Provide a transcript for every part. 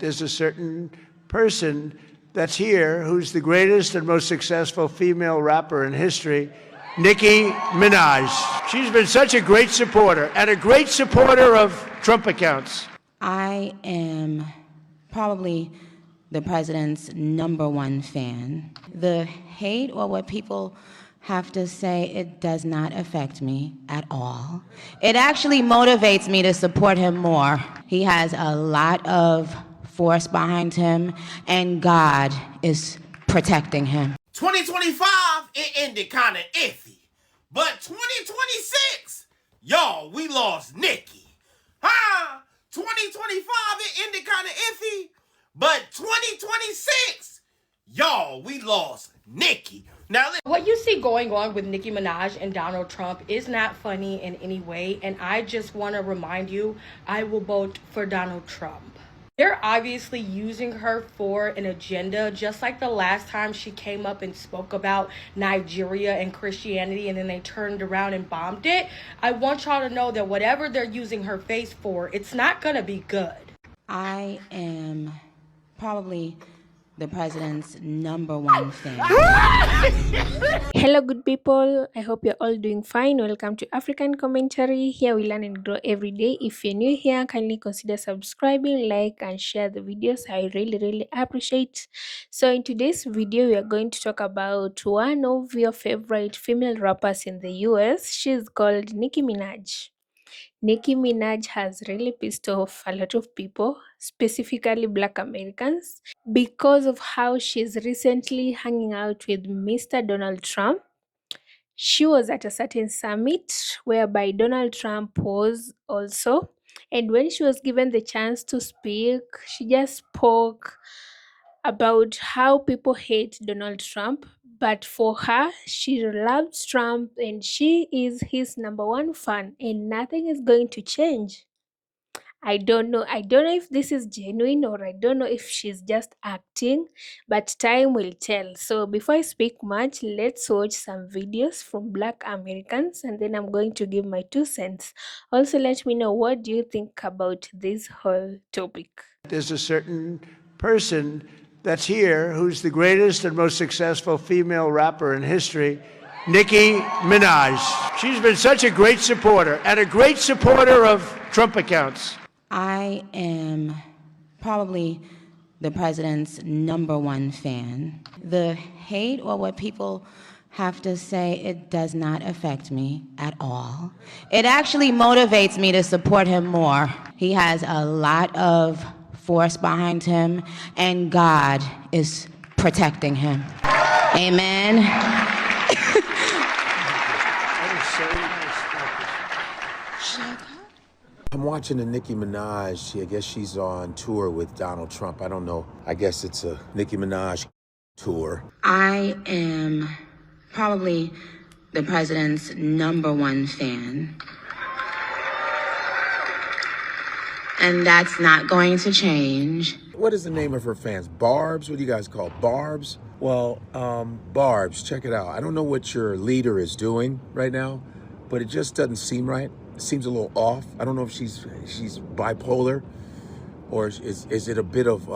There's a certain person that's here who's the greatest and most successful female rapper in history, Nicki Minaj. She's been such a great supporter and a great supporter of Trump accounts. I am probably the president's #1 fan. The hate or what people have to say, it does not affect me at all. It actually motivates me to support him more. He has a lot of force behind him, and God is protecting him. 2025, it ended kind of iffy. But 2026, y'all, we lost Nicki. Huh? 2025, it ended kind of iffy. But 2026, y'all, we lost Nicki. Now, what you see going on with Nicki Minaj and Donald Trump is not funny in any way. And I just want to remind you, I will vote for Donald Trump. They're obviously using her for an agenda, just like the last time she came up and spoke about Nigeria and Christianity, and then they turned around and bombed it. I want y'all to know that whatever they're using her face for, it's not going to be good. I am probably the president's #1 fan. Hello good people, I hope you're all doing fine. Welcome to African Commentary. Here we learn and grow every day. If you're new here, kindly consider subscribing, like and share the videos. I really appreciate. So in today's video we are going to talk about one of your favorite female rappers in the US. She's called Nicki Minaj. Nicki Minaj has really pissed off a lot of people, specifically Black Americans, because of how she's recently hanging out with Mr. Donald Trump. She was at a certain summit whereby Donald Trump was also, and when she was given the chance to speak, she just spoke about how people hate Donald Trump, but for her, she loves Trump and she is his #1 fan, and nothing is going to change. I don't know if this is genuine, or I don't know if she's just acting, but time will tell. So before I speak much, let's watch some videos from Black Americans, and then I'm going to give my 2 cents. Also, let me know, what do you think about this whole topic? There's a certain person that's here who's the greatest and most successful female rapper in history, Nicki Minaj. She's been such a great supporter and a great supporter of Trump accounts. I am probably the president's #1 fan. The hate or what people have to say, it does not affect me at all. It actually motivates me to support him more. He has a lot of force behind him, and God is protecting him. Amen. I'm watching a Nicki Minaj. I guess she's on tour with Donald Trump. I don't know. I guess it's a Nicki Minaj tour. I am probably the president's #1 fan. And that's not going to change. What is the name of her fans? Barbs? What do you guys call it? Barbs? Well, Barbs, check it out. I don't know what your leader is doing right now, but it just doesn't seem right. It seems a little off. I don't know if she's bipolar, or is it a bit of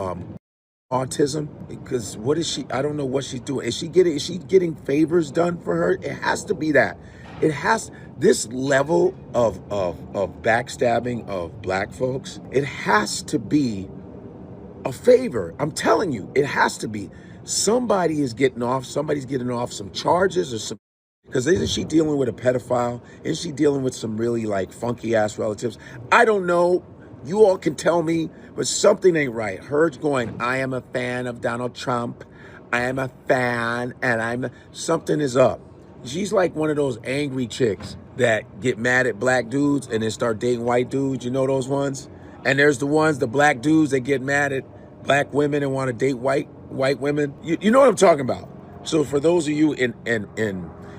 autism? Because what is she? I don't know what she's doing. Is she getting favors done for her? It has to be that. It has this level of backstabbing of Black folks. It has to be a favor. I'm telling you, it has to be. Somebody is getting off. Somebody's getting off some charges or some. Because isn't she dealing with a pedophile? Isn't she dealing with some really like funky ass relatives? I don't know. You all can tell me, but something ain't right. Her going, I am a fan of Donald Trump. I am a fan, and something is up. She's like one of those angry chicks that get mad at Black dudes and then start dating white dudes. You know those ones? And there's the Black dudes that get mad at Black women and want to date white women. You know what I'm talking about. So for those of you in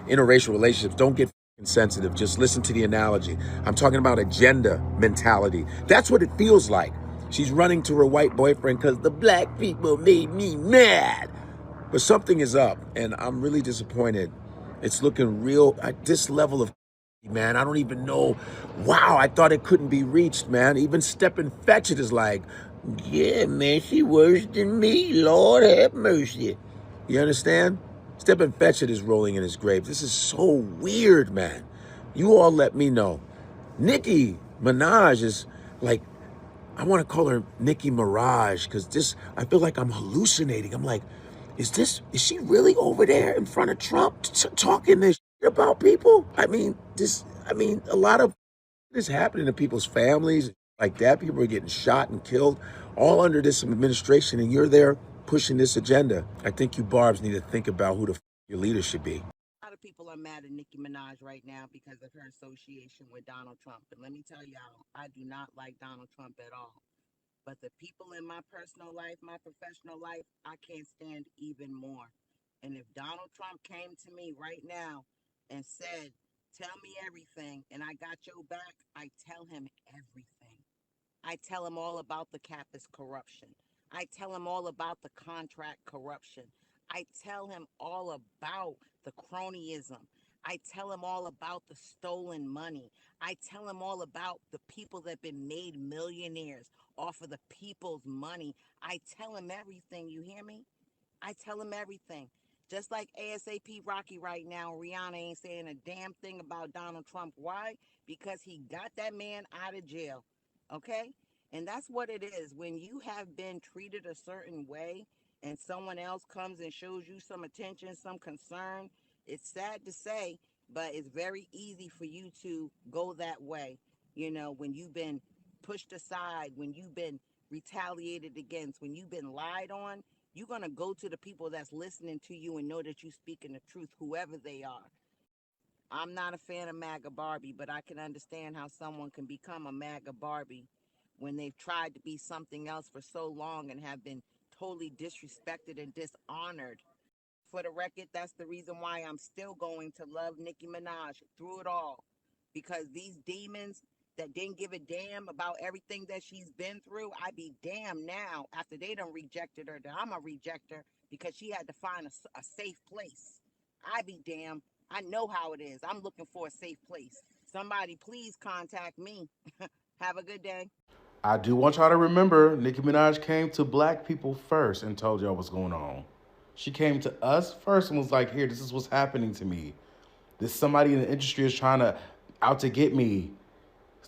interracial relationships, don't get sensitive. Just listen to the analogy. I'm talking about agenda mentality. That's what it feels like. She's running to her white boyfriend because the Black people made me mad. But something is up, and I'm really disappointed. It's looking real at this level of, man, I don't even know. Wow, I thought it couldn't be reached, man. Even Stepin Fetchit is like, Yeah, man, she worse than me. Lord have mercy. You understand? Stephen Fetchit is rolling in his grave. This is so weird, man. You all let me know. Nicki Minaj is like, I want to call her Nicki Mirage because I feel like I'm hallucinating. I'm like, is she really over there in front of Trump talking this shit about people? A lot of this happening to people's families like that. People are getting shot and killed all under this administration, and you're there pushing this agenda. I think you barbs need to think about who your leader should be. A lot of people are mad at Nicki Minaj right now because of her association with Donald Trump. And let me tell y'all, I do not like Donald Trump at all. But the people in my personal life, my professional life, I can't stand even more. And if Donald Trump came to me right now and said, tell me everything, and I got your back, I tell him everything. I tell him all about the campus corruption. I tell him all about the contract corruption. I tell him all about the cronyism. I tell him all about the stolen money. I tell him all about the people that have been made millionaires off of the people's money. I tell him everything, you hear me? I tell him everything. Just like ASAP Rocky right now, Rihanna ain't saying a damn thing about Donald Trump. Why? Because he got that man out of jail, okay? And that's what it is. When you have been treated a certain way and someone else comes and shows you some attention, some concern, it's sad to say, but it's very easy for you to go that way. You know, when you've been pushed aside, when you've been retaliated against, when you've been lied on, you're going to go to the people that's listening to you and know that you're speaking the truth, whoever they are. I'm not a fan of MAGA Barbie, but I can understand how someone can become a MAGA Barbie when they've tried to be something else for so long and have been totally disrespected and dishonored. For the record, that's the reason why I'm still going to love Nicki Minaj through it all. Because these demons that didn't give a damn about everything that she's been through, I be damned now after they done rejected her that I'm a rejecter because she had to find a safe place. I be damned. I know how it is. I'm looking for a safe place. Somebody please contact me. Have a good day. I do want y'all to remember Nicki Minaj came to black people first and told y'all what's going on. She came to us first and was like, here, this is what's happening to me. This somebody in the industry is trying to out to get me.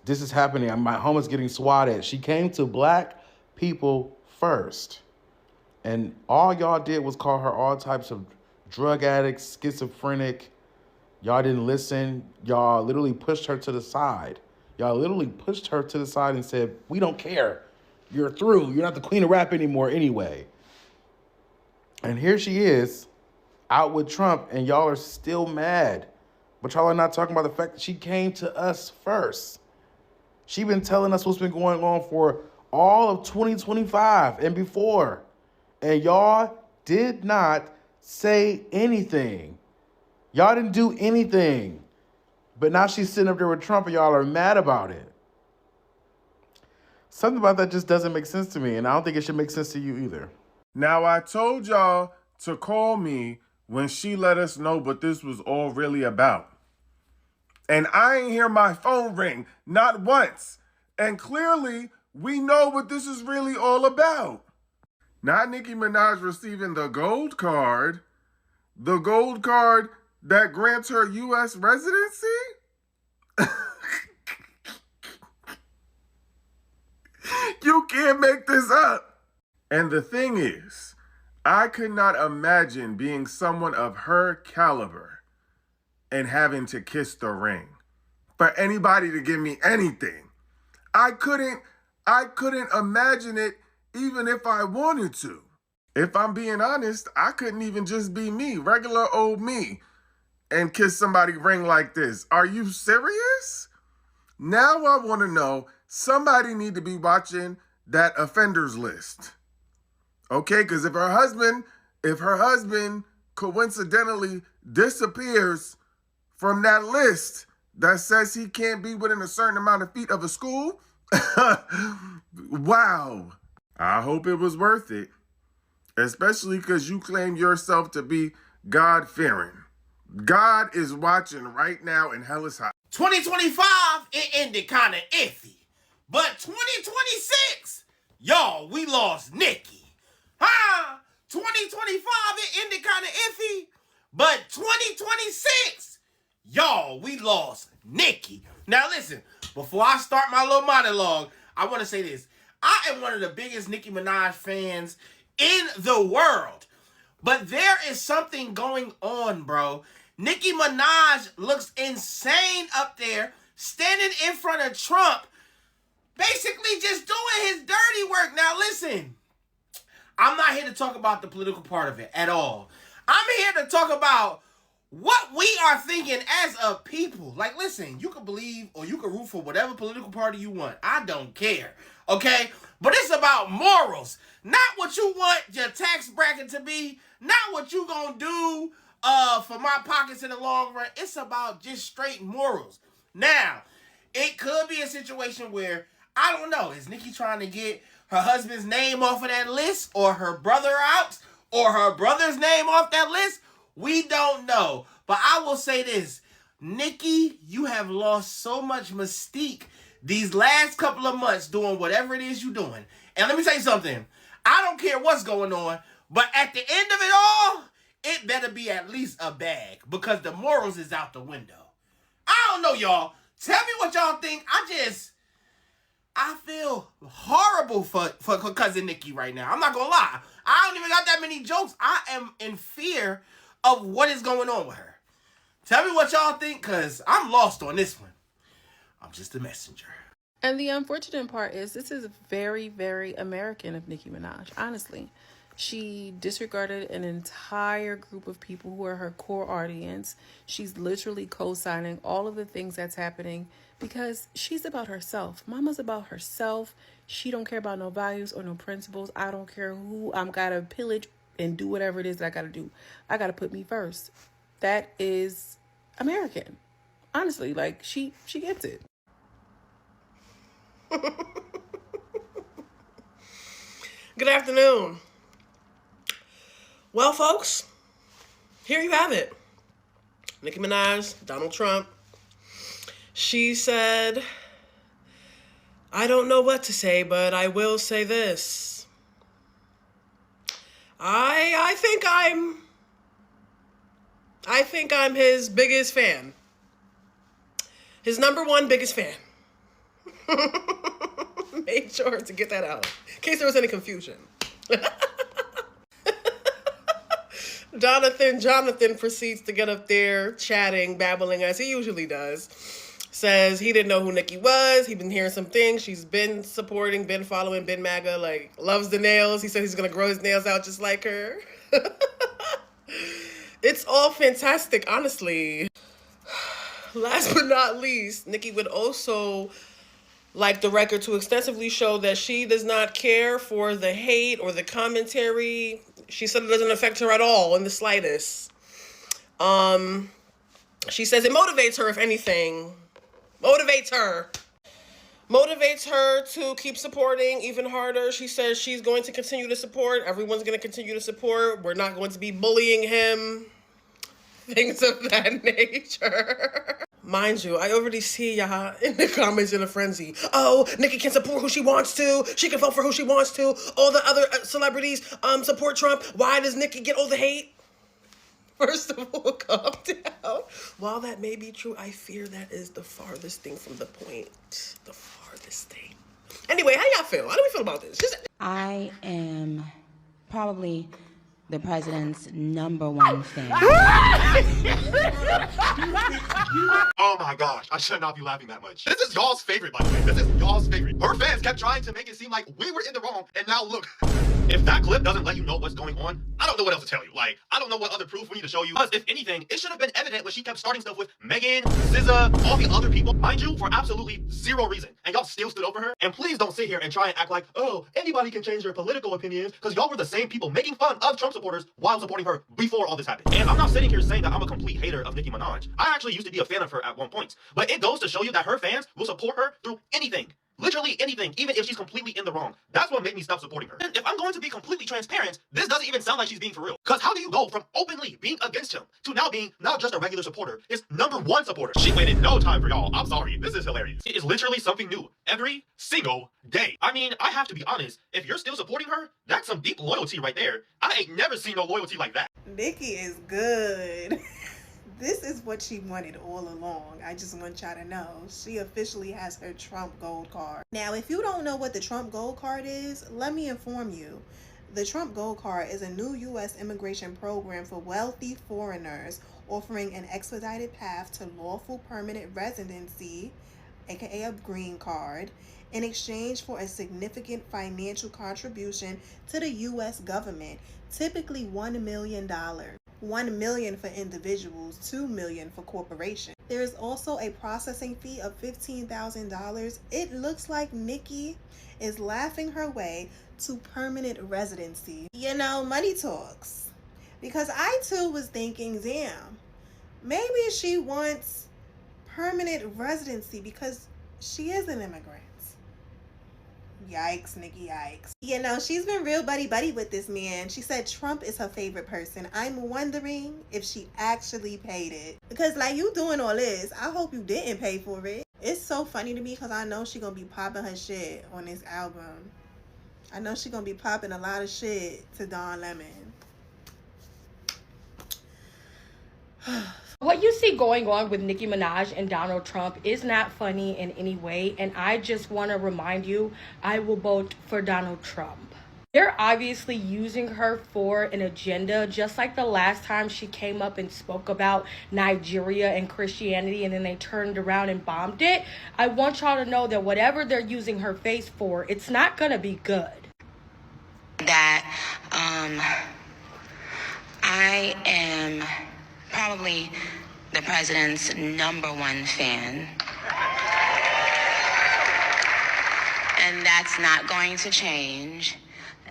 This is happening. My home is getting swatted. She came to black people first. And all y'all did was call her all types of drug addicts, schizophrenic. Y'all didn't listen. Y'all literally pushed her to the side. Y'all literally pushed her to the side and said, we don't care. You're through. You're not the queen of rap anymore anyway. And here she is out with Trump and y'all are still mad. But y'all are not talking about the fact that she came to us first. She been telling us what's been going on for all of 2025 and before. And y'all did not say anything. Y'all didn't do anything. But now she's sitting up there with Trump and y'all are mad about it. Something about that just doesn't make sense to me. And I don't think it should make sense to you either. Now, I told y'all to call me when she let us know what this was all really about. And I ain't hear my phone ring, not once. And clearly, we know what this is really all about. Not Nicki Minaj receiving the gold card that grants her U.S. residency? You can't make this up. And the thing is, I could not imagine being someone of her caliber and having to kiss the ring. For anybody to give me anything. I couldn't imagine it even if I wanted to. If I'm being honest, I couldn't even just be me, regular old me, and kiss somebody's ring like this. Are you serious? Now I want to know, somebody need to be watching that offenders list. Okay, because if her husband coincidentally disappears from that list that says he can't be within a certain amount of feet of a school, wow. I hope it was worth it. Especially because you claim yourself to be God-fearing. God is watching right now and hell is hot. 2025, it ended kind of iffy. But 2026, Y'all, we lost Nicki. Huh? 2025, it ended kind of iffy. But 2026, y'all, we lost Nicki. Now listen, before I start my little monologue, I want to say this. I am one of the biggest Nicki Minaj fans in the world. But there is something going on, bro. Nicki Minaj looks insane up there, standing in front of Trump, basically just doing his dirty work. Now listen, I'm not here to talk about the political part of it at all. I'm here to talk about what we are thinking as a people. Like, listen, you can believe or you can root for whatever political party you want. I don't care, okay? But it's about morals. Not what you want your tax bracket to be. Not what you gonna do for my pockets in the long run. It's about just straight morals. Now, it could be a situation where, I don't know, is Nicki trying to get her husband's name off of that list, or her brother out, or her brother's name off that list? We don't know. But I will say this. Nicki, you have lost so much mystique these last couple of months doing whatever it is you're doing. And let me tell you something. I don't care what's going on, but at the end of it all, it better be at least a bag, because the morals is out the window. I don't know, y'all. Tell me what y'all think. I feel horrible for cousin Nicki right now. I'm not gonna lie. I don't even got that many jokes. I am in fear of what is going on with her. Tell me what y'all think, because I'm lost on this one. I'm just a messenger. And the unfortunate part is this is very, very American of Nicki Minaj, honestly. She disregarded an entire group of people who are her core audience. She's literally co-signing all of the things that's happening because she's about herself. Mama's about herself. She don't care about no values or no principles. I don't care who I'm gotta pillage and do whatever it is that I gotta do. I gotta put me first. That is American. Honestly, like she gets it. Good afternoon. Well, folks, here you have it. Nicki Minaj, Donald Trump. She said, I don't know what to say, but I will say this. I think I'm his biggest fan. His number one biggest fan. Made sure to get that out in case there was any confusion. Jonathan proceeds to get up there chatting, babbling as he usually does. Says he didn't know who Nicki was. He'd been hearing some things. She's been supporting, been following, been Maga, like loves the nails. He said he's going to grow his nails out just like her. It's all fantastic, honestly. Last but not least, Nicki would also like the record to extensively show that she does not care for the hate or the commentary. She said it doesn't affect her at all in the slightest. She says it motivates her, if anything. Motivates her to keep supporting even harder. She says she's going to continue to support. Everyone's going to continue to support. We're not going to be bullying him. Things of that nature. Mind you, I already see y'all in the comments in a frenzy. Oh, Nicki can support who she wants to. She can vote for who she wants to. All the other celebrities support Trump. Why does Nicki get all the hate? First of all, calm down. While that may be true, I fear that is the farthest thing from the point. The farthest thing. Anyway, how y'all feel? How do we feel about this? I am probably the president's number one fan. Oh my gosh, I should not be laughing that much. This is y'all's favorite, by the way. This is y'all's favorite. Her fans kept trying to make it seem like we were in the wrong, and now look. If that clip doesn't let you know what's going on, I don't know what else to tell you. Like, I don't know what other proof we need to show you. Because if anything, it should have been evident when she kept starting stuff with Megan, SZA, all the other people, mind you, for absolutely zero reason. And y'all still stood over her. And please don't sit here and try and act like, oh, anybody can change their political opinions, because y'all were the same people making fun of Trump supporters while supporting her before all this happened. And I'm not sitting here saying that I'm a complete hater of Nicki Minaj. I actually used to be a fan of her at one point. But it goes to show you that her fans will support her through anything. Literally anything, even if she's completely in the wrong. That's what made me stop supporting her. And if I'm going to be completely transparent, this doesn't even sound like she's being for real. Because how do you go from openly being against him to now being not just a regular supporter, is #1 supporter? She waited no time for y'all. I'm sorry. This is hilarious. It is literally something new every single day. I mean, I have to be honest. If you're still supporting her, that's some deep loyalty right there. I ain't never seen no loyalty like that. Nicki is good. This is what she wanted all along. I just want y'all to know. She officially has her Trump Gold Card. Now, if you don't know what the Trump Gold Card is, let me inform you. The Trump Gold Card is a new U.S. immigration program for wealthy foreigners, offering an expedited path to lawful permanent residency, aka a green card, in exchange for a significant financial contribution to the U.S. government, typically $1 million. $1 million for individuals, $2 million for corporations. There is also a processing fee of $15,000. It looks like Nicki is laughing her way to permanent residency. You know, money talks. Because I too was thinking, damn, maybe she wants permanent residency because she is an immigrant. Yikes, Nicki, yikes. You know, she's been real buddy-buddy with this man. She said Trump is her favorite person. I'm wondering if she actually paid it. Because, like, you doing all this, I hope you didn't pay for it. It's so funny to me because I know she gonna be popping her shit on this album. I know she gonna be popping a lot of shit to Don Lemon. What you see going on with Nicki Minaj and Donald Trump is not funny in any way, and I just want to remind you, I will vote for Donald Trump. They're obviously using her for an agenda, just like the last time she came up and spoke about Nigeria and Christianity, and then they turned around and bombed it. I want y'all to know that whatever they're using her face for, it's not gonna be good. That I am probably the president's #1 fan. And that's not going to change.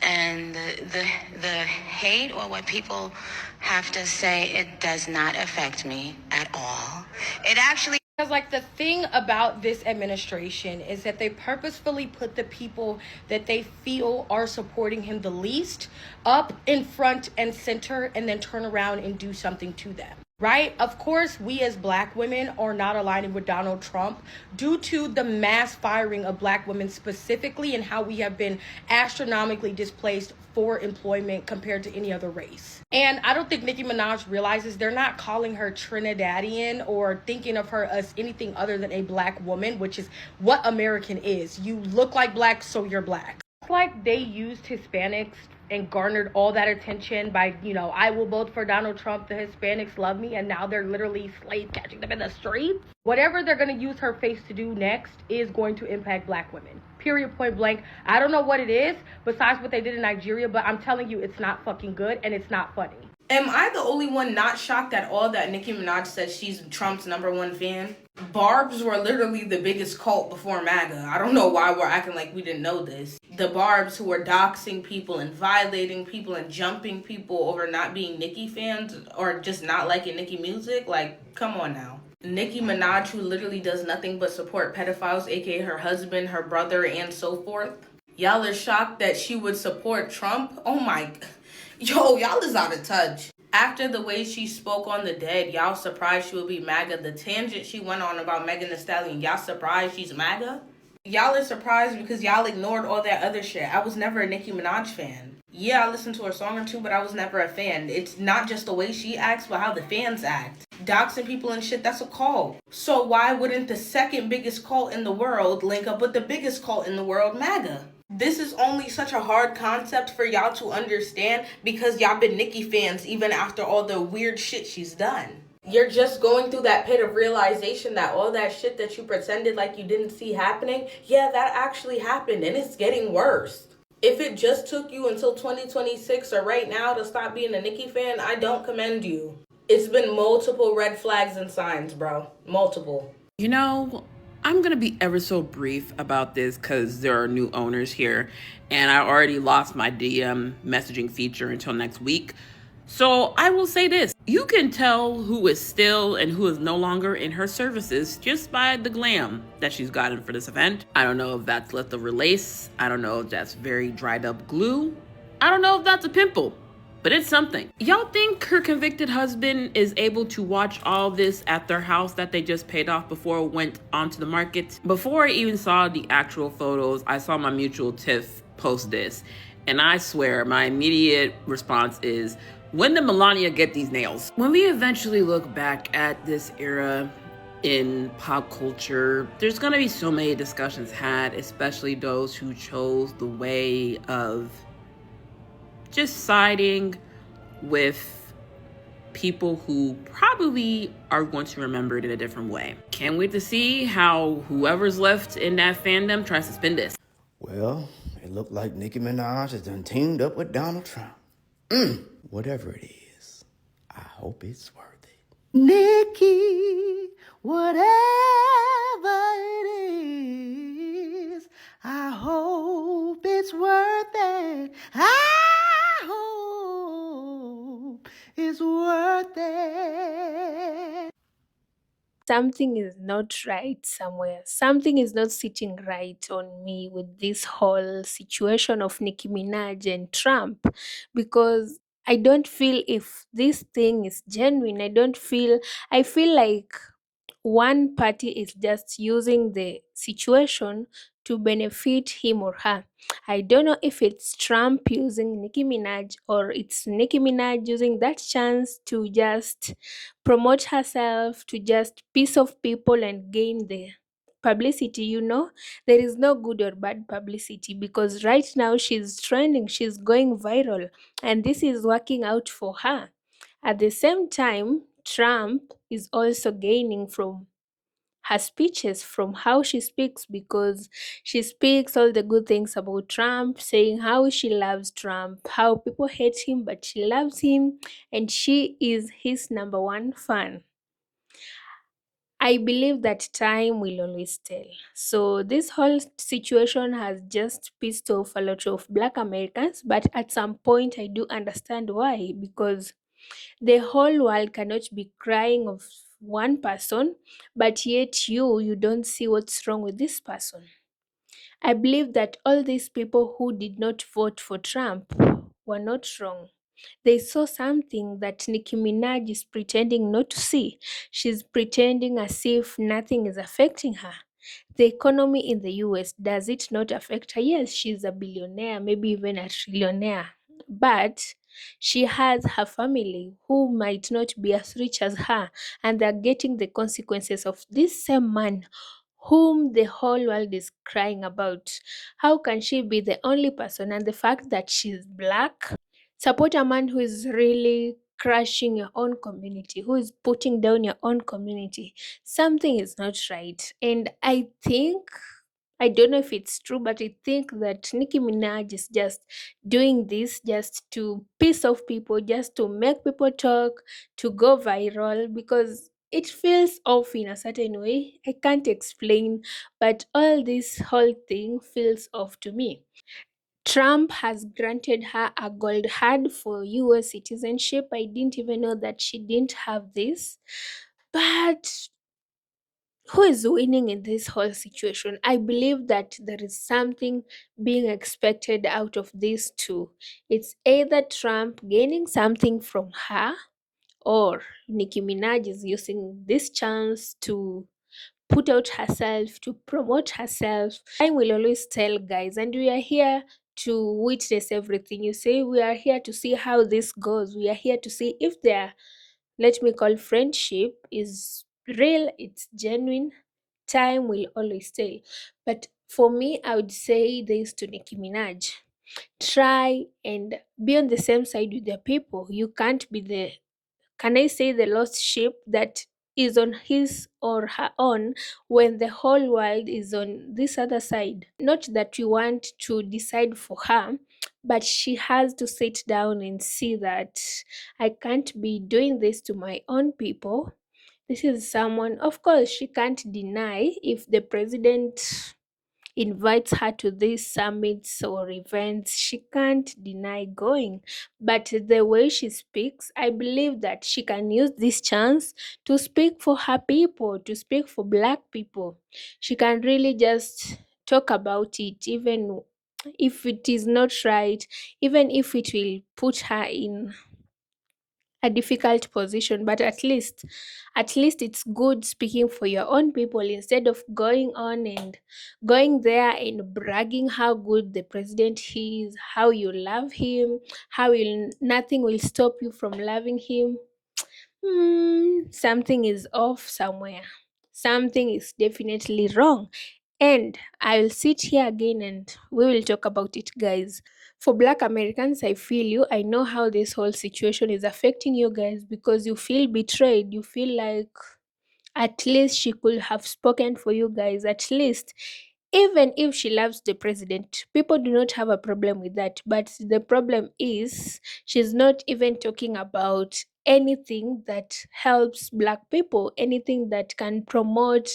And the hate or what people have to say, it does not affect me at all. It actually... Because, like, the thing about this administration is that they purposefully put the people that they feel are supporting him the least up in front and center, and then turn around and do something to them. Right? Of course, we as black women are not aligning with Donald Trump due to the mass firing of black women specifically, and how we have been astronomically displaced for employment compared to any other race. And I don't think Nicki Minaj realizes they're not calling her Trinidadian or thinking of her as anything other than a black woman, which is what American is. You look like black, so you're black. It's like they used Hispanics and garnered all that attention by, you know, I will vote for Donald Trump, the Hispanics love me, and now they're literally slave catching them in the streets. Whatever they're going to use her face to do next is going to impact black women. Period, point blank. I don't know what it is besides what they did in Nigeria, but I'm telling you, it's not fucking good and it's not funny. Am I the only one not shocked at all that Nicki Minaj says she's Trump's #1 fan? Barbs were literally the biggest cult before MAGA. I don't know why we're acting like we didn't know this. The Barbs who were doxing people and violating people and jumping people over not being Nicki fans or just not liking Nicki music. Like, come on now. Nicki Minaj, who literally does nothing but support pedophiles, aka her husband, her brother, and so forth. Y'all are shocked that she would support Trump? Oh my... Yo, y'all is out of touch. After the way she spoke on the dead, y'all surprised she would be MAGA. The tangent she went on about Megan Thee Stallion, y'all surprised she's MAGA? Y'all are surprised because y'all ignored all that other shit. I was never a Nicki Minaj fan. Yeah, I listened to her song or two, but I was never a fan. It's not just the way she acts, but how the fans act. Doxing people and shit, that's a cult. So why wouldn't the second biggest cult in the world link up with the biggest cult in the world, MAGA? This is only such a hard concept for y'all to understand because y'all been Nicki fans even after all the weird shit she's done. You're just going through that pit of realization that all that shit that you pretended like you didn't see happening, yeah, that actually happened and it's getting worse. If it just took you until 2026 or right now to stop being a Nicki fan, I don't commend you. It's been multiple red flags and signs, bro. Multiple. You know, I'm going to be ever so brief about this because there are new owners here and I already lost my DM messaging feature until next week. So I will say this, you can tell who is still and who is no longer in her services just by the glam that she's gotten for this event. I don't know if that's leftover lace. I don't know if that's very dried up glue. I don't know if that's a pimple, but it's something. Y'all think her convicted husband is able to watch all this at their house that they just paid off before it went onto the market? Before I even saw the actual photos, I saw my mutual Tiff post this. And I swear my immediate response is, when did Melania get these nails? When we eventually look back at this era in pop culture, there's gonna be so many discussions had, especially those who chose the way of just siding with people who probably are going to remember it in a different way. Can't wait to see how whoever's left in that fandom tries to spin this. Well, it looked like Nicki Minaj has done teamed up with Donald Trump. Whatever it is, I hope it's worth it. Nicki, whatever it is, I hope it's worth it. I hope it's worth it. Something is not right somewhere. Something is not sitting right on me with this whole situation of Nicki Minaj and Trump, because I don't feel if this thing is genuine. I feel like one party is just using the situation to benefit him or her. I don't know if it's Trump using Nicki Minaj or it's Nicki Minaj using that chance to just promote herself, to just piss off people and gain the publicity. There is no good or bad publicity, because right now she's trending, she's going viral, and this is working out for her. At the same time, Trump is also gaining from her speeches, from how she speaks, because she speaks all the good things about Trump, saying how she loves Trump, how people hate him, but she loves him, and she is his number one fan. I believe that time will always tell. So, this whole situation has just pissed off a lot of Black Americans, but at some point, I do understand why, because the whole world cannot be crying of one person, but yet you don't see what's wrong with this person. I believe that all these people who did not vote for Trump were not wrong. They saw something that Nicki Minaj is pretending not to see. She's pretending as if nothing is affecting her. The economy in the US, does it not affect her? Yes, she's a billionaire, maybe even a trillionaire. But she has her family who might not be as rich as her, and they're getting the consequences of this same man whom the whole world is crying about. How can she be the only person? And the fact that she's black, support a man who is really crushing your own community, who is putting down your own community. Something is not right. And I don't know if it's true, but I think that Nicki Minaj is just doing this just to piss off people, just to make people talk, to go viral, because it feels off in a certain way. I can't explain, but all this whole thing feels off to me. Trump has granted her a gold card for US citizenship. I didn't even know that she didn't have this. But who is winning in this whole situation? I believe that there is something being expected out of these two. It's either Trump gaining something from her, or Nicki Minaj is using this chance to put out herself, to promote herself. Time will always tell, guys, and we are here to witness everything. You say we are here to see how this goes. We are here to see if their, let me call, friendship is real, it's genuine. Time will always tell. But for me, I would say this to Nicki Minaj: try and be on the same side with the people. You can't be the, can I say, the lost sheep that is on his or her own when the whole world is on this other side. Not that we want to decide for her, but she has to sit down and see that I can't be doing this to my own people. This is someone, of course, she can't deny if the president invites her to these summits or events, she can't deny going. But the way she speaks, I believe that she can use this chance to speak for her people, to speak for Black people. She can really just talk about it, even if it is not right, even if it will put her in a difficult position, but at least it's good speaking for your own people instead of going on and going there and bragging how good the president is, how you love him, how will nothing will stop you from loving him. Something is off somewhere. Something is definitely wrong. And I'll sit here again and we will talk about it, guys. For Black Americans, I feel you. I know how this whole situation is affecting you guys because you feel betrayed. You feel like at least she could have spoken for you guys. At least, even if she loves the president, people do not have a problem with that. But the problem is she's not even talking about anything that helps Black people, anything that can promote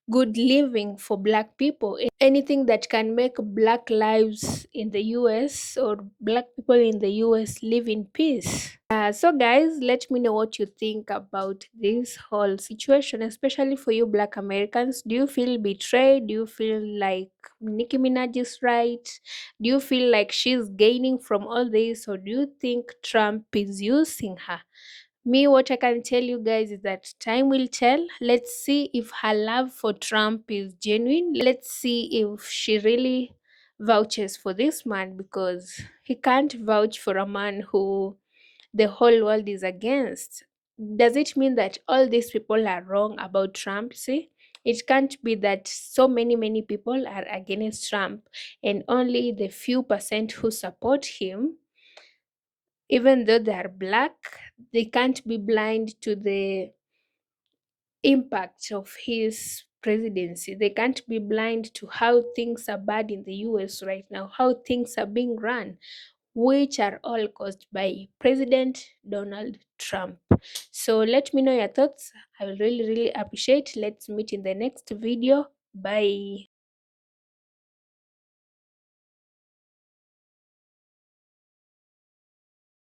good living for Black people, anything that can make Black lives in the US or Black people in the US live in peace. So, guys, let me know what you think about this whole situation, especially for you Black Americans. Do you feel betrayed? Do you feel like Nicki Minaj is right? Do you feel like she's gaining from all this, or do you think Trump is using her? Me, what I can tell you guys is that time will tell. Let's see if her love for Trump is genuine. Let's see if she really vouches for this man, because he can't vouch for a man who the whole world is against. Does it mean that all these people are wrong about Trump? See, it can't be that so many people are against Trump and only the few percent who support him, even though they are Black, they can't be blind to the impact of his presidency. They can't be blind to how things are bad in the US right now, how things are being run, which are all caused by President Donald Trump. So let me know your thoughts. I will really appreciate. Let's meet in the next video. Bye.